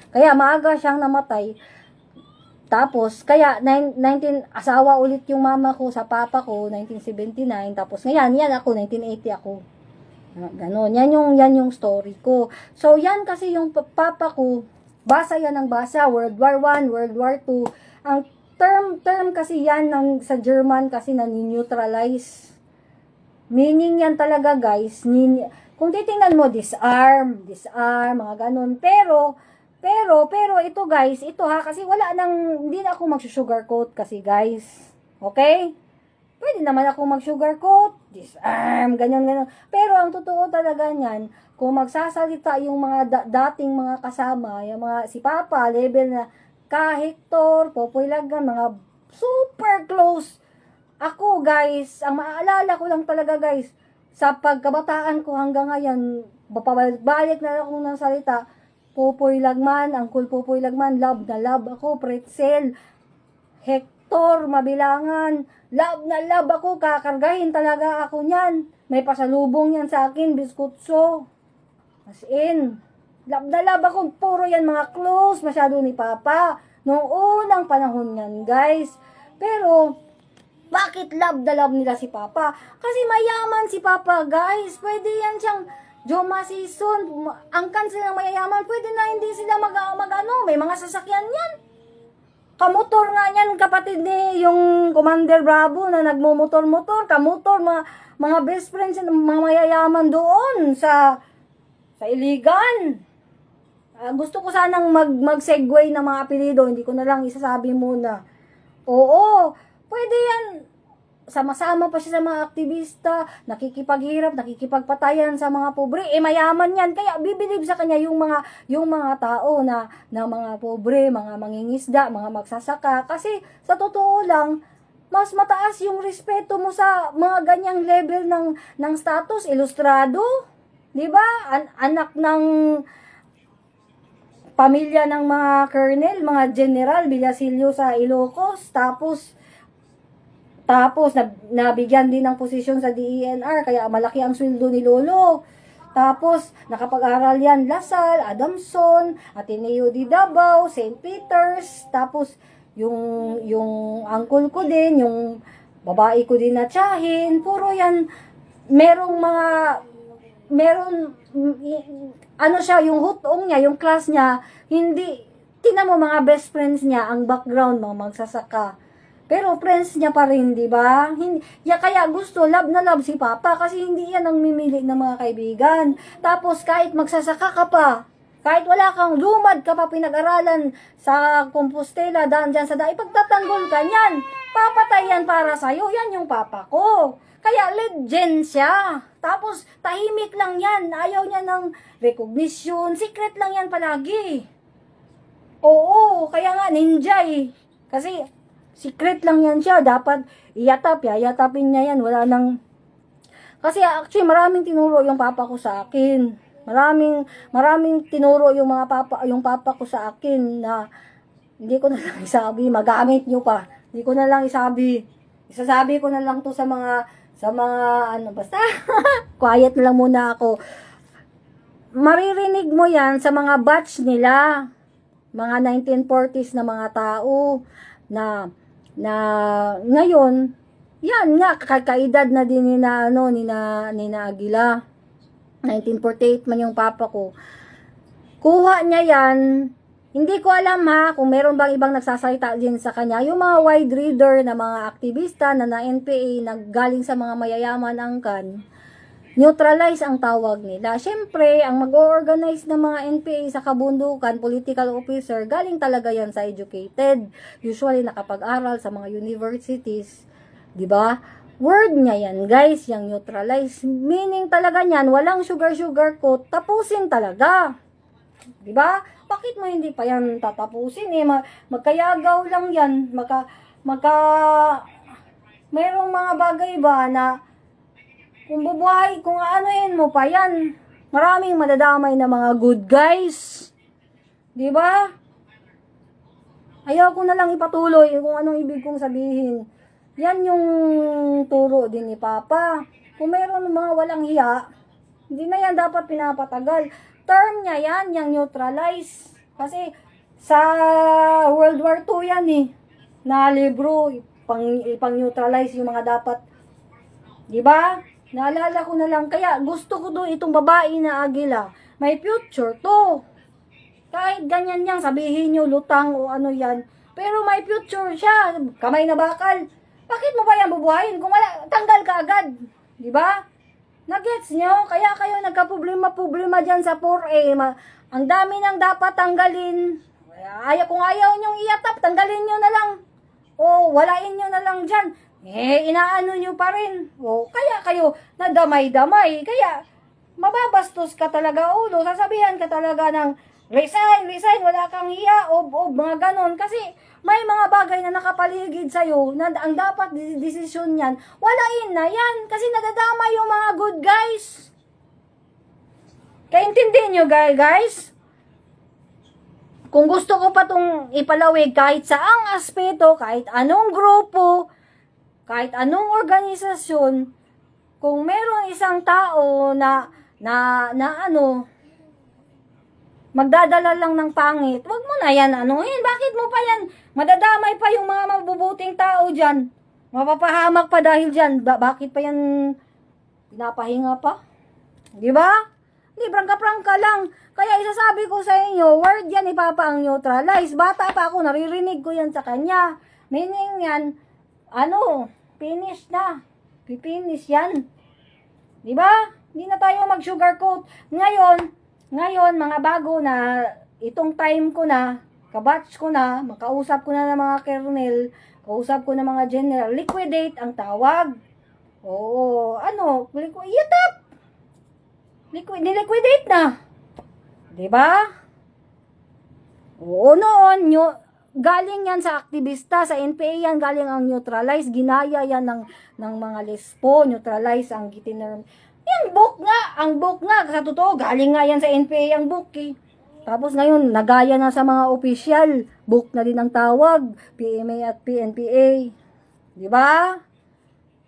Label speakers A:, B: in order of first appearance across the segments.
A: Kaya maaga siyang namatay. Tapos, kaya, asawa ulit yung mama ko sa papa ko, 1979. Tapos, ngayon, yan ako, 1980 ako. Ganon. Yan yung story ko. So, yan kasi yung papa ko, basa yan ng basa, World War I, World War II. Ang term kasi yan sa German kasi neutralize. Meaning yan talaga, guys. Kung titingnan mo, disarm, mga ganon. Pero ito guys, ito ha, kasi hindi na ako mag-sugarcoat kasi guys. Okay? Pwede naman ako mag-sugarcoat, disarm, ganyan. Pero ang totoo talaga niyan, kung magsasalita yung mga dating mga kasama, yung mga si Papa, level na Hector, Popoy Lagan, mga super close. Ako guys, ang maaalala ko lang talaga guys, sa pagkabataan ko hanggang ngayon, balik na ako ng salita, Popoy Lagman, Uncle Popoy Lagman, love na love ako, Pretzel, Hector, Mabilangan, love na love ako, kakargahin talaga ako niyan. May pasalubong yan sa akin, biskutso. As in, love na love ako, puro yan mga close, masyado ni Papa. Noong unang panahon yan, guys. Pero, bakit love na love nila si Papa? Kasi mayaman si Papa, guys. Pwede yan siyang Joma season, angkan silang mayayaman, pwede na hindi sila may mga sasakyan yan. Kamotor nga yan, kapatid ni yung Commander Bravo na nagmumotor-motor, kamotor, mga best friends, mga mayayaman doon sa Iligan. Gusto ko sanang mag-segue ng mga apelido, hindi ko na lang isasabi muna. Oo, pwede yan. Sama-sama pa siya sa mga aktivista, nakikipaghirap, nakikipagpatayan sa mga pobre, mayaman yan, kaya bibilib sa kanya yung mga tao na mga pobre, mga mangingisda, mga magsasaka, kasi sa totoo lang, mas mataas yung respeto mo sa mga ganyang level ng status, ilustrado, di ba? Anak ng pamilya ng mga colonel, mga general, Villasilio sa Ilocos, tapos, nabigyan din ng posisyon sa DENR, kaya malaki ang sweldo ni Lolo. Tapos, nakapag-aral yan, Lasal, Adamson, Ateneo de Davao, St. Peter's. Tapos, yung uncle ko din, yung babae ko din na tiyahin, puro yan, yung hutong niya, yung class niya, hindi, tinan mo mga best friends niya, ang background, mga magsasaka. Pero friends niya pa rin, di ba? Kaya gusto, love na love si Papa kasi hindi yan ang mimili ng mga kaibigan. Tapos kahit magsasaka ka pa, kahit wala kang lumad ka pa pinag-aralan sa Compostela, dyan sa ipagtatanggol ka niyan. Papatay yan para sa'yo, yan yung Papa ko. Kaya legend siya. Tapos tahimik lang yan, ayaw niya ng recognition, secret lang yan palagi. Oo, kaya nga ninja eh. Kasi secret lang yan siya. Dapat yayatapin niya yan. Wala nang... Kasi actually, maraming tinuro yung papa ko sa akin. Maraming tinuro yung papa ko sa akin na hindi ko na lang isabi. Magamit nyo pa. Hindi ko na lang isabi. Isasabi ko na lang to sa mga basta. Quiet na lang muna ako. Maririnig mo yan sa mga batch nila. Mga 1940s na mga tao na ngayon, yan nga, kakaedad na din ni Aguila. 1948 man yung papa ko. Kuha niya yan, hindi ko alam ha, kung meron bang ibang nagsasalita din sa kanya, yung mga wide reader na mga aktivista na NPA, naggaling sa mga mayayaman angkan, neutralize ang tawag nila. Siyempre, ang mag-organize ng mga NPA sa kabundukan, political officer, galing talaga yan sa educated. Usually, nakapag-aral sa mga universities. Diba? Word niya yan, guys, yung neutralize. Meaning talaga niyan, walang sugar coat, tapusin talaga. Diba? Bakit mo hindi pa yan tatapusin? Magkayagaw lang yan. Mayroong mga bagay ba na kung bubuhay, kung anuhin mo pa yan, maraming madadamay na mga good guys. Di ba? Ayaw ko na lang ipatuloy kung anong ibig kong sabihin. Yan yung turo din ni Papa. Kung mayroon mga walang hiya, hindi na yan dapat pinapatagal. Term niya yan, yung neutralize. Kasi sa World War II yan eh, na libro, ipang-neutralize yung mga dapat. Di ba? Naalala ko na lang, kaya gusto ko doon itong babae na Agila. May future to. Kahit ganyan yan, sabihin nyo, lutang o ano yan. Pero may future siya. Kamay na bakal. Bakit mo ba yan bubuhayin? Kung wala, tanggal ka agad. Di ba? Nagets nyo? Kaya kayo nagka-problema dyan sa 4A. Ang dami nang dapat tanggalin. Kung ayaw nyong iatap, tanggalin nyo na lang. O walain nyo na lang dyan. Inaano nyo pa rin. O kaya kayo nadamay-damay. Kaya mababastos ka talaga ulo. Sasabihan ka talaga ng resign, wala kang hiya, mga ganon. Kasi may mga bagay na nakapaligid sa'yo na ang dapat desisyon yan, walain na yan. Kasi nadadama yung mga good guys. Kaintindihin nyo guys? Kung gusto ko pa tong ipalawig kahit saang aspeto, kahit anong grupo, kahit anong organisasyon, kung merong isang tao na magdadala lang ng pangit, wag mo na yan anuhin. Bakit mo pa yan? Madadamay pa yung mga mabubuting tao dyan. Mapapahamak pa dahil dyan. Bakit pa yan pinapahinga pa? Di ba? Prangka-prangka lang. Kaya isasabi ko sa inyo, word yan ni Papa ang neutralize. Bata pa ako, naririnig ko yan sa kanya. Meaning yan, finish na. Pipinish yan. Di ba? Hindi na tayo mag-sugarcoat. Ngayon, mga bago na, itong time ko na, kabatch ko na, makausap ko na ng mga kernel, kausap ko ng mga general, liquidate ang tawag. Oo, iatap. Niliquidate na. Diba? Oo, noon, galing yan sa aktivista, sa NPA yan, galing ang neutralize, ginaya yan ng mga lespo, neutralize ang gitinerm. Ang book nga, sa totoo, galing nga yan sa NPA ang book eh. Tapos ngayon, nagaya na sa mga official, book na din ang tawag, PMA at PNPA. Diba?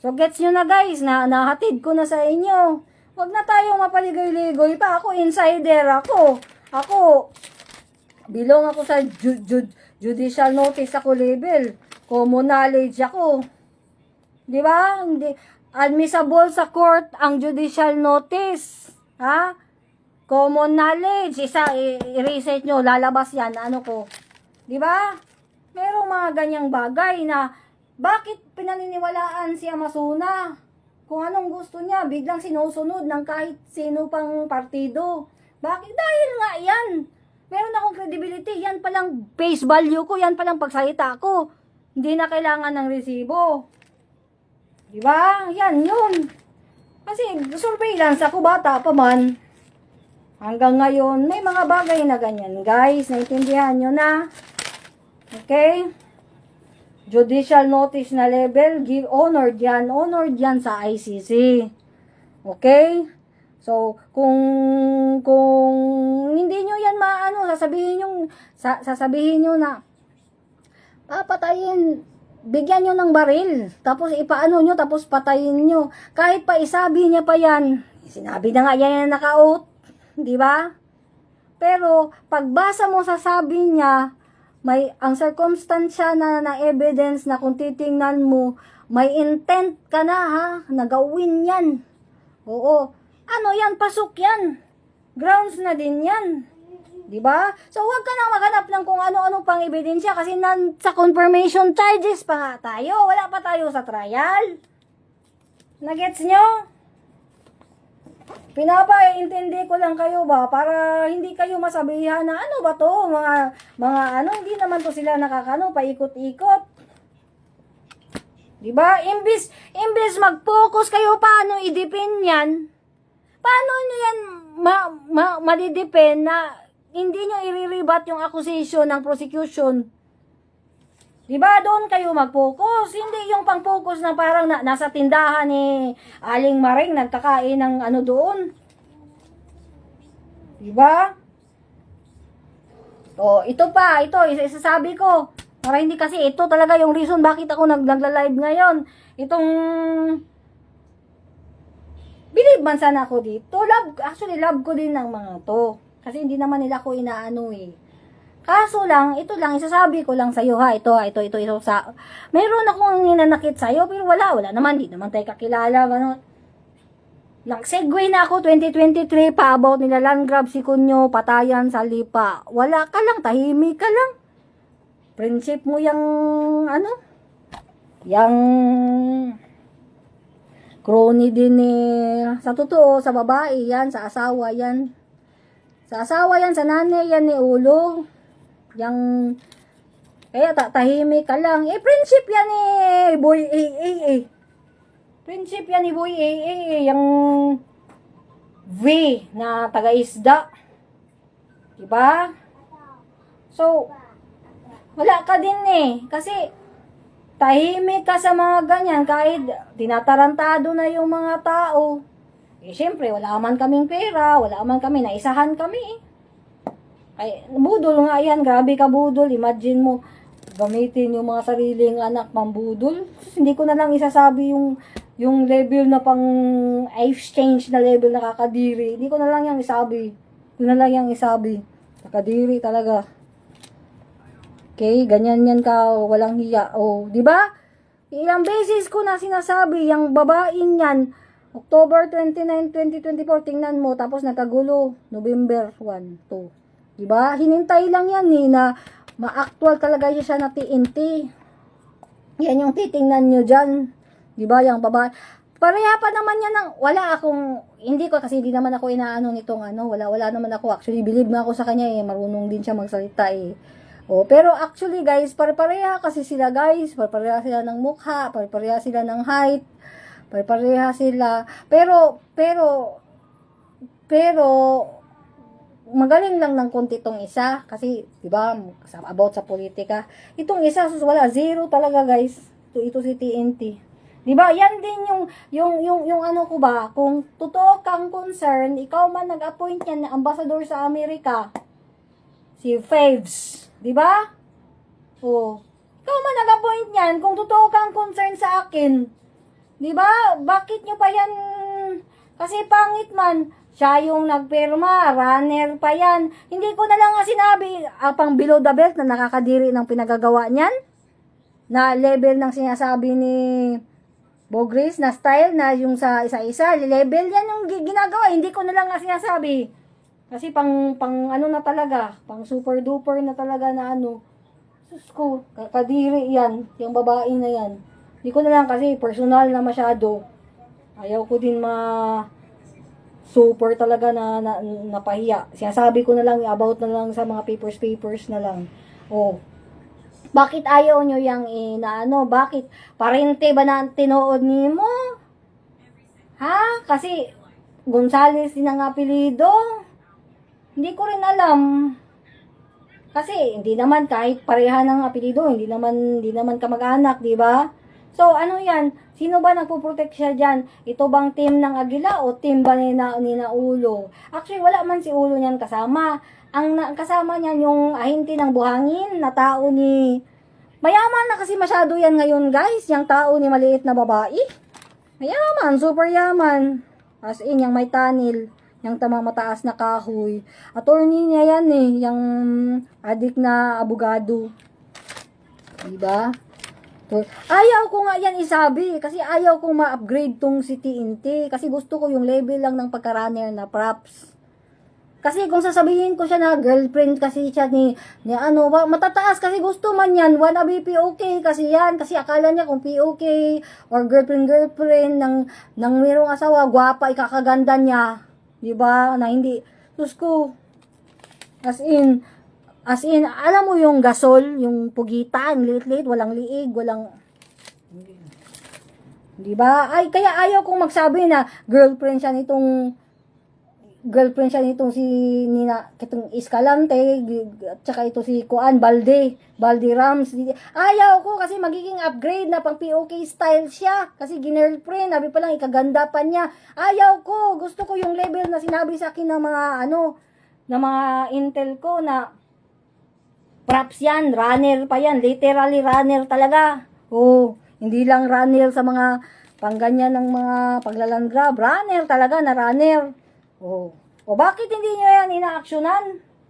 A: So gets nyo na guys, nahatid ko na sa inyo. Huwag na tayong mapaligoy-ligoy pa. Ako, insider ako. Bilong ako sa judicial notice ako level. Common knowledge ako. Di ba? Hindi. Admissible sa court ang judicial notice. Ha? Common knowledge. I-research nyo. Lalabas yan. Di ba? Merong mga ganyang bagay na bakit pinaniniwalaan si Amasuna? Kung anong gusto niya, biglang sinusunod ng kahit sino pang partido. Bakit? Dahil nga yan. Meron akong credibility. Yan palang face value ko. Yan palang pagsalita ko. Hindi na kailangan ng resibo. Diba? Yan yun. Kasi surveillance ako, bata pa man. Hanggang ngayon, may mga bagay na ganyan. Guys, naintindihan nyo na. Okay? Judicial notice na level, honored yan sa ICC. Okay? So, kung hindi nyo yan sasabihin nyo na, papatayin, bigyan nyo ng baril, tapos ipaano nyo, tapos patayin nyo. Kahit pa isabi niya pa yan, sinabi na nga yan na naka-out, di ba? Pero, pagbasa mo sa sabi niya, may ang circumstansya na evidence na kung titingnan mo, may intent ka na ha, nagawin yan. Oo. Yan? Pasok yan. Grounds na din yan. Diba? So, huwag ka nang maghanap ng kung ano-ano pang ebidensya kasi sa confirmation charges pa nga tayo. Wala pa tayo sa trial. Nagets nyo? Pinapaintindi ko lang kayo ba para hindi kayo masabihan na ano ba to, mga hindi naman to sila paikot-ikot. 'Di ba? Imbis mag-focus kayo paano i-depend 'yan. Paano niyo 'yan madidepend na hindi niyo i-rebut yung accusation ng prosecution? Diba, doon kayo mag-focus. Hindi yung pang-focus na parang nasa tindahan ni Aling Maring nagkakain ng doon. Diba? Ito isasabi ko. Para hindi kasi ito talaga yung reason bakit ako nagla-live ngayon. Itong believe man sana ako dito. Love ko din ng mga to. Kasi hindi naman nila ko inaano eh. Kaso lang, ito lang, isasabi ko lang sa'yo ha, ito sa, mayroon akong ninanakit sa'yo, pero wala naman, di naman tayo kakilala, gano'n. Nag-segue na ako 2023 pa about nila land grab si Kunyo, patayan sa lipa. Wala ka lang, tahimik ka lang. Prinsip mo yung, yung crony din sa totoo, sa babae yan, sa asawa yan. Sa asawa yan, sa nanay yan ni Ulo. Yang, kaya tahimik ka lang. Prinsip yan Boy AA. Prinsip yan ni Boy AA, yung V na taga-isda. Diba? So, wala ka din kasi tahimik ka sa mga ganyan kahit tinatarantado na yung mga tao. Siyempre, wala man kaming pera, wala man kami, naisahan kami Ay, budol nga yan, grabe ka budol. Imagine mo, gamitin yung mga sariling anak pambudol. Hindi ko na lang isasabi yung level na pang exchange na level na kakadiri. Hindi ko na lang yung isabi. Kakadiri talaga. Okay, ganyan yan ka, walang hiya. Oh, di ba? Ilang beses ko na sinasabi, yung babaeng yan, October 29, 2024, tingnan mo, tapos nakagulo, November 1, 2. Di ba? Hinintay lang yan na ma-actual talaga siya na TNT. Yan yung titingnan nyo dyan. Diba, yung babae. Pareha pa naman yan ng, wala akong, hindi ko, kasi hindi naman ako inaano nitong wala naman ako. Actually, believe na ako sa kanya marunong din siya magsalita pero actually guys, pare-pareha kasi sila guys. Pare-pareha sila ng mukha, pare-pareha sila ng height, pare-pareha sila. Pero, magaling lang ng konti tong isa. Kasi, diba, about sa politika. Itong isa, wala, zero talaga guys. Ito si TNT. Diba? Yan din yung ano ko ba, kung totoo kang concern, ikaw man nag-appoint yan na ambassador sa Amerika, si Faves. Diba? Oh. Ikaw man nag-appoint yan, kung totoo kang concern sa akin. Diba? Bakit nyo pa yan? Kasi pangit man, siya yung nagpirma, runner pa yan. Hindi ko na lang nga sinabi, pang below the belt na nakakadiri ng pinagagawa niyan. Na level ng sinasabi ni Bogris na style na yung sa isa-isa, level yan yung ginagawa. Hindi ko na lang nga sinasabi. Kasi pang na talaga, pang super duper na talaga na Sus ko, kadiri yan, yung babae na yan. Hindi ko na lang kasi personal na masyado. Ayaw ko din super talaga na napahiya. Sinasabi ko na lang, about na lang sa mga papers na lang. Bakit ayaw nyo yung bakit? Parente ba na tinood ni mo? Ha? Kasi Gonzales din ang apelido. Hindi ko rin alam. Kasi hindi naman kahit pareha ng apelido, hindi naman kamag-anak, di ba? So ano yan? Sino ba nagpo-protect siya diyan? Ito bang team ng Agila o team ba ni na Ulo? Actually wala man si Ulo niyan kasama. Ang kasama niyan yung ahinti ng buhangin na tao ni mayaman na kasi masyado yan ngayon guys, yung tao ni maliit na babae. Mayaman, super yaman. As in, yung may tanil, yung tamang mataas na kahoy. Attorney niya yan yung adik na abogado. Diba? Ayaw ko nga yan isabi, kasi ayaw kong ma-upgrade tong si TNT, kasi gusto ko yung level lang ng pagka-runner na props. Kasi kung sasabihin ko siya na girlfriend kasi siya ni matataas kasi gusto man yan, wanna be POK kasi yan, kasi akala niya kung POK or girlfriend ng mayroong asawa, gwapa, ikakaganda niya, di ba? Na hindi, sus ko, as in, alam mo yung gasol, yung pugitan, liit-liit, walang liig, walang, di ba? Ay, kaya ayaw kong magsabi na girlfriend siya nitong si kitong Escalante, at saka ito si Balde Rams. Ayaw ko kasi magiging upgrade na pang POK style siya. Kasi girlfriend, sabi pa lang, ikaganda pa niya. Ayaw ko, gusto ko yung level na sinabi sa akin ng mga ng mga intel ko na props yan, runner pa yan, literally runner talaga. Hindi lang runner sa mga pangganyan ng mga paglalangrab, runner talaga na runner. Bakit hindi nyo yan inaaksyonan?